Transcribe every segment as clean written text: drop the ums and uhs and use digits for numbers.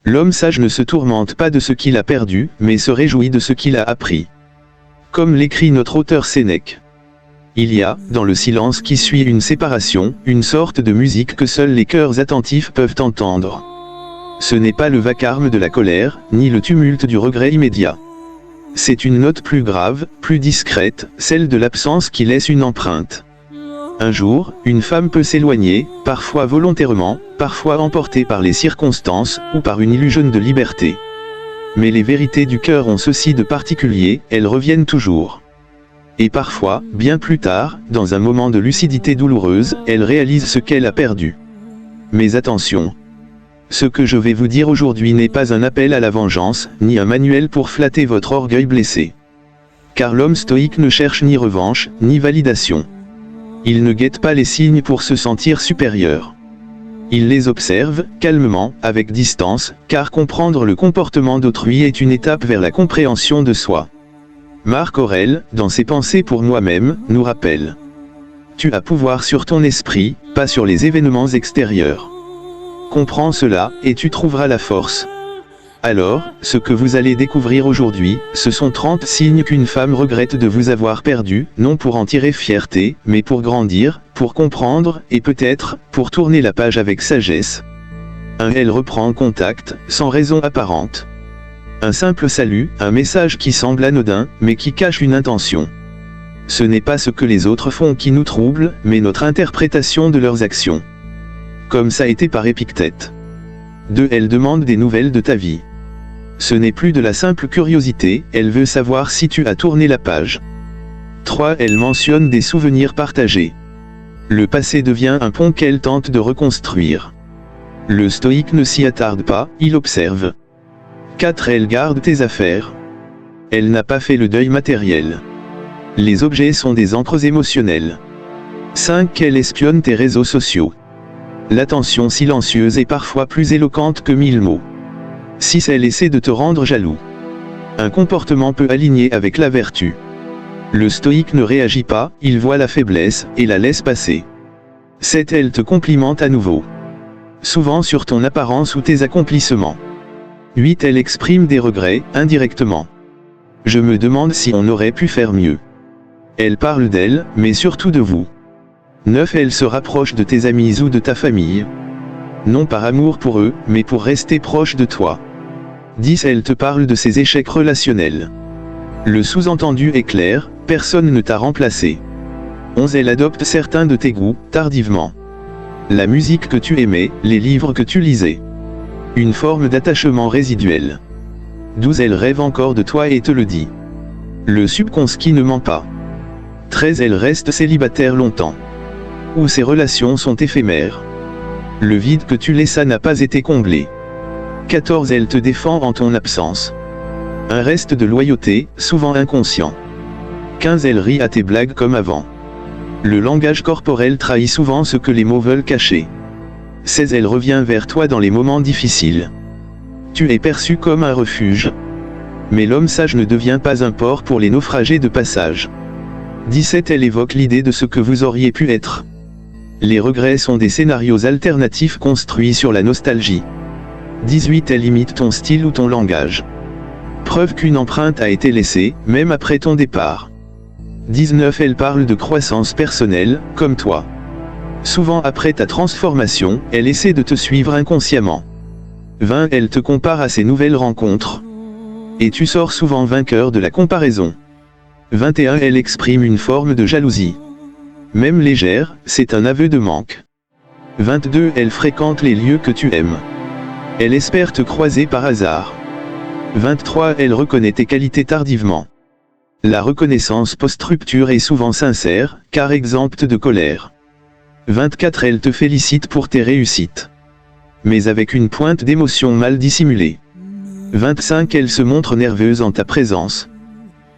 L'homme sage ne se tourmente pas de ce qu'il a perdu, mais se réjouit de ce qu'il a appris. Comme l'écrit notre auteur Sénèque. Il y a, dans le silence qui suit une séparation, une sorte de musique que seuls les cœurs attentifs peuvent entendre. Ce n'est pas le vacarme de la colère, ni le tumulte du regret immédiat. C'est une note plus grave, plus discrète, celle de l'absence qui laisse une empreinte. Un jour, une femme peut s'éloigner, parfois volontairement, parfois emportée par les circonstances, ou par une illusion de liberté. Mais les vérités du cœur ont ceci de particulier, elles reviennent toujours. Et parfois, bien plus tard, dans un moment de lucidité douloureuse, elle réalise ce qu'elle a perdu. Mais attention! Ce que je vais vous dire aujourd'hui n'est pas un appel à la vengeance, ni un manuel pour flatter votre orgueil blessé. Car l'homme stoïque ne cherche ni revanche, ni validation. Il ne guette pas les signes pour se sentir supérieur. Il les observe, calmement, avec distance, car comprendre le comportement d'autrui est une étape vers la compréhension de soi. Marc Aurèle, dans ses Pensées pour moi-même, nous rappelle. Tu as pouvoir sur ton esprit, pas sur les événements extérieurs. Comprends cela, et tu trouveras la force. Alors, ce que vous allez découvrir aujourd'hui, ce sont 30 signes qu'une femme regrette de vous avoir perdu, non pour en tirer fierté, mais pour grandir, pour comprendre, et peut-être, pour tourner la page avec sagesse. 1. Elle reprend contact, sans raison apparente. Un simple salut, un message qui semble anodin, mais qui cache une intention. Ce n'est pas ce que les autres font qui nous trouble, mais notre interprétation de leurs actions. Comme ça a été par Épictète. 2. Elle demande des nouvelles de ta vie. Ce n'est plus de la simple curiosité, elle veut savoir si tu as tourné la page. 3. Elle mentionne des souvenirs partagés. Le passé devient un pont qu'elle tente de reconstruire. Le stoïque ne s'y attarde pas, il observe. 4. Elle garde tes affaires. Elle n'a pas fait le deuil matériel. Les objets sont des encres émotionnelles. 5. Elle espionne tes réseaux sociaux. L'attention silencieuse est parfois plus éloquente que 1000 mots. 6. Elle essaie de te rendre jaloux. Un comportement peu aligné avec la vertu. Le stoïque ne réagit pas, il voit la faiblesse, et la laisse passer. 7. Elle te complimente à nouveau. Souvent sur ton apparence ou tes accomplissements. 8. Elle exprime des regrets, indirectement. Je me demande si on aurait pu faire mieux. Elle parle d'elle, mais surtout de vous. 9. Elle se rapproche de tes amis ou de ta famille. Non par amour pour eux, mais pour rester proche de toi. 10. Elle te parle de ses échecs relationnels. Le sous-entendu est clair, personne ne t'a remplacé. 11. Elle adopte certains de tes goûts, tardivement. La musique que tu aimais, les livres que tu lisais. Une forme d'attachement résiduel. 12. Elle rêve encore de toi et te le dit. Le subconscient ne ment pas. 13. Elle reste célibataire longtemps. Ou ses relations sont éphémères. Le vide que tu laissas n'a pas été comblé. 14. Elle te défend en ton absence. Un reste de loyauté, souvent inconscient. 15. Elle rit à tes blagues comme avant. Le langage corporel trahit souvent ce que les mots veulent cacher. 16. Elle revient vers toi dans les moments difficiles. Tu es perçu comme un refuge. Mais l'homme sage ne devient pas un port pour les naufragés de passage. 17. Elle évoque l'idée de ce que vous auriez pu être. Les regrets sont des scénarios alternatifs construits sur la nostalgie. 18. Elle imite ton style ou ton langage. Preuve qu'une empreinte a été laissée, même après ton départ. 19. Elle parle de croissance personnelle, comme toi. Souvent après ta transformation, elle essaie de te suivre inconsciemment. 20. Elle te compare à ses nouvelles rencontres. Et tu sors souvent vainqueur de la comparaison. 21. Elle exprime une forme de jalousie. Même légère, c'est un aveu de manque. 22. Elle fréquente les lieux que tu aimes. Elle espère te croiser par hasard. 23. Elle reconnaît tes qualités tardivement. La reconnaissance post-rupture est souvent sincère, car exempte de colère. 24. Elle te félicite pour tes réussites. Mais avec une pointe d'émotion mal dissimulée. 25. Elle se montre nerveuse en ta présence.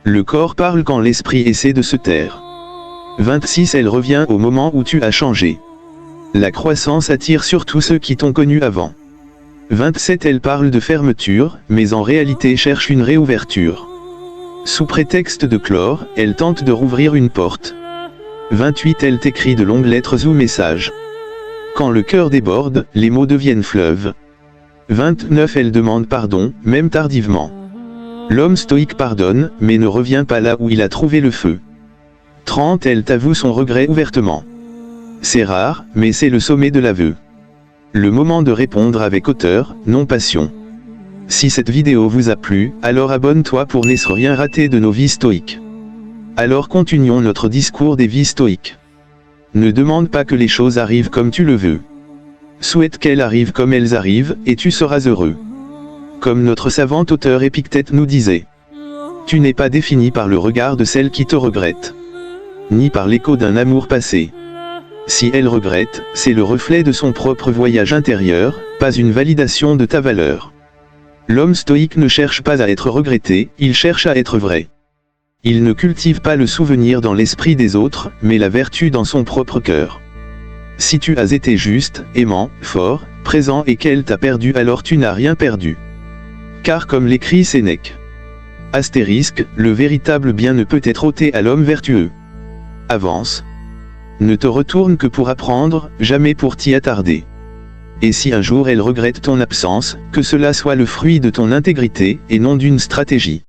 Le corps parle quand l'esprit essaie de se taire. 26. Elle revient au moment où tu as changé. La croissance attire surtout ceux qui t'ont connu avant. 27. Elle parle de fermeture, mais en réalité cherche une réouverture. Sous prétexte de clore, elle tente de rouvrir une porte. 28. Elle t'écrit de longues lettres ou messages. Quand le cœur déborde, les mots deviennent fleuves. 29. Elle demande pardon, même tardivement. L'homme stoïque pardonne, mais ne revient pas là où il a trouvé le feu. 30. Elle t'avoue son regret ouvertement. C'est rare, mais c'est le sommet de l'aveu. Le moment de répondre avec hauteur, non passion. Si cette vidéo vous a plu, alors abonne-toi pour ne rien rater de nos vies stoïques. Alors continuons notre discours des vies stoïques. Ne demande pas que les choses arrivent comme tu le veux. Souhaite qu'elles arrivent comme elles arrivent, et tu seras heureux. Comme notre savant auteur Épictète nous disait. Tu n'es pas défini par le regard de celle qui te regrette. Ni par l'écho d'un amour passé. Si elle regrette, c'est le reflet de son propre voyage intérieur, pas une validation de ta valeur. L'homme stoïque ne cherche pas à être regretté, il cherche à être vrai. Il ne cultive pas le souvenir dans l'esprit des autres, mais la vertu dans son propre cœur. Si tu as été juste, aimant, fort, présent et qu'elle t'a perdu, alors tu n'as rien perdu. Car comme l'écrit Sénèque. Astérisque, le véritable bien ne peut être ôté à l'homme vertueux. Avance. Ne te retourne que pour apprendre, jamais pour t'y attarder. Et si un jour elle regrette ton absence, que cela soit le fruit de ton intégrité, et non d'une stratégie.